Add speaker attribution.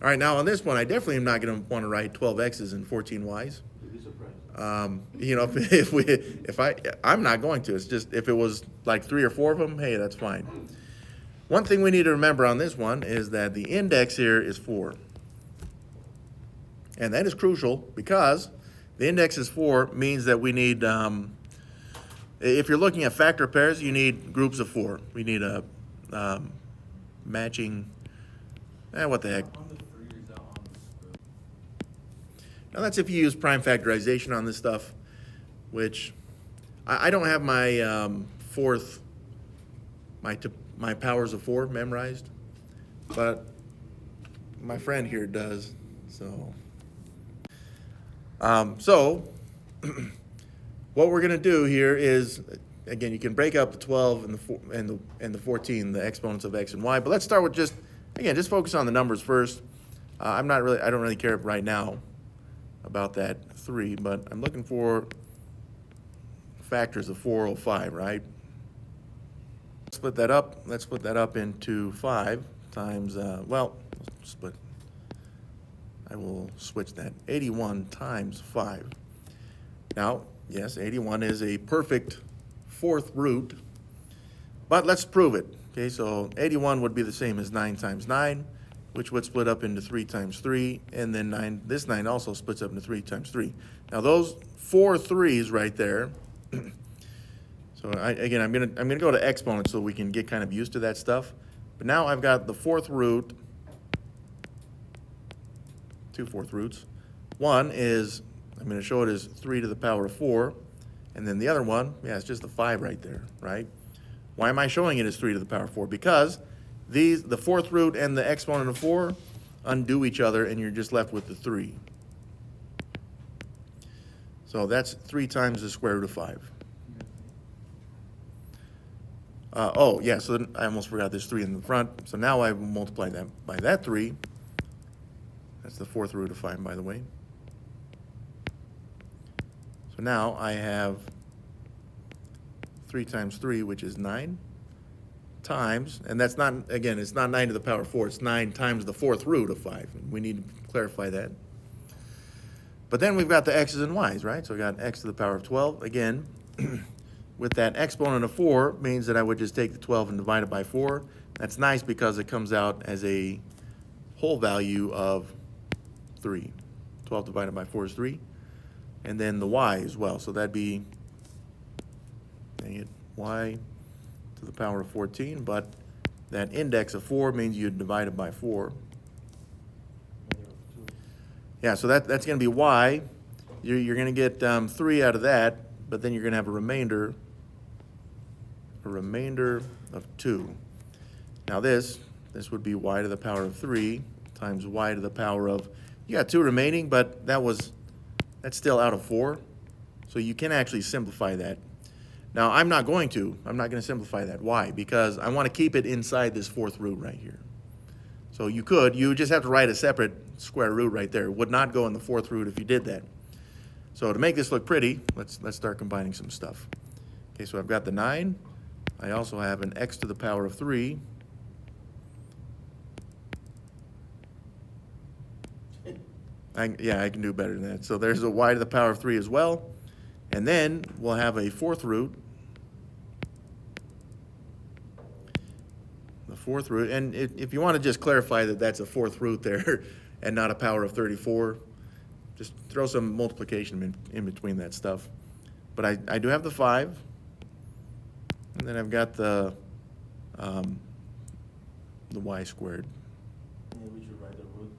Speaker 1: All right, now on this one, I definitely am not going to want to write 12x's and 14y's.
Speaker 2: You'd be surprised.
Speaker 1: You know, I'm not going to. It's just if it was like 3 or 4 of them, hey, that's fine. One thing we need to remember on this one is that the index here is 4. And that is crucial because the index is 4 means that we need, if you're looking at factor pairs, you need groups of 4. We need a matching, what the heck. Now that's if you use prime factorization on this stuff, which I don't have my my powers of 4 memorized, but my friend here does. So, what we're gonna do here is, again, you can break up the 12 and the 14, the exponents of x and y. But let's start with just focus on the numbers first. I don't really care right now about that 3, but I'm looking for factors of 405, right? Let's split that up into 5 times, I will switch that. 81 times 5. Now, yes, 81 is a perfect 4th root, but let's prove it. Okay, so 81 would be the same as 9 times 9, which would split up into 3 times 3, and then this 9 also splits up into 3 times 3. Now those 4 3s right there, so I'm gonna go to exponents so we can get kind of used to that stuff. But now I've got the 4th root, 2 4th roots. One is, I'm gonna show it as 3 to the power of 4, and then the other one, yeah, it's just the 5 right there, right? Why am I showing it as 3 to the power of 4? Because the 4th root and the exponent of 4 undo each other, and you're just left with the 3. So that's 3 times the square root of 5. Oh, yeah, so then I almost forgot there's 3 in the front. So now I will multiply that by that 3. That's the 4th root of 5, by the way. So now I have 3 times 3, which is 9. Times, and that's not, again, it's not 9 to the power of 4, it's 9 times the 4th root of 5. We need to clarify that. But then we've got the x's and y's, right? So we got x to the power of 12. Again, with that exponent of 4 means that I would just take the 12 and divide it by 4. That's nice because it comes out as a whole value of 3. 12 divided by 4 is 3. And then the y as well. So that'd be, dang it, y to the power of 14, but that index of 4 means you divide it by 4. Yeah, so that's going to be y. You're going to get 3 out of that, but then you're going to have a remainder of 2. Now this would be y to the power of 3 times y to the power of, you got 2 remaining, but that's still out of 4. So you can actually simplify that. Now, I'm not going to simplify that. Why? Because I want to keep it inside this 4th root right here. So you just have to write a separate square root right there. It would not go in the 4th root if you did that. So to make this look pretty, let's start combining some stuff. Okay, so I've got the 9. I also have an x to the power of 3. I can do better than that. So there's a y to the power of 3 as well. And then we'll have a 4th root. The 4th root, and if you want to just clarify that that's a 4th root there and not a power of 34, just throw some multiplication in between that stuff. But I do have the 5, and then I've got the y squared.
Speaker 2: Yeah, we should write the root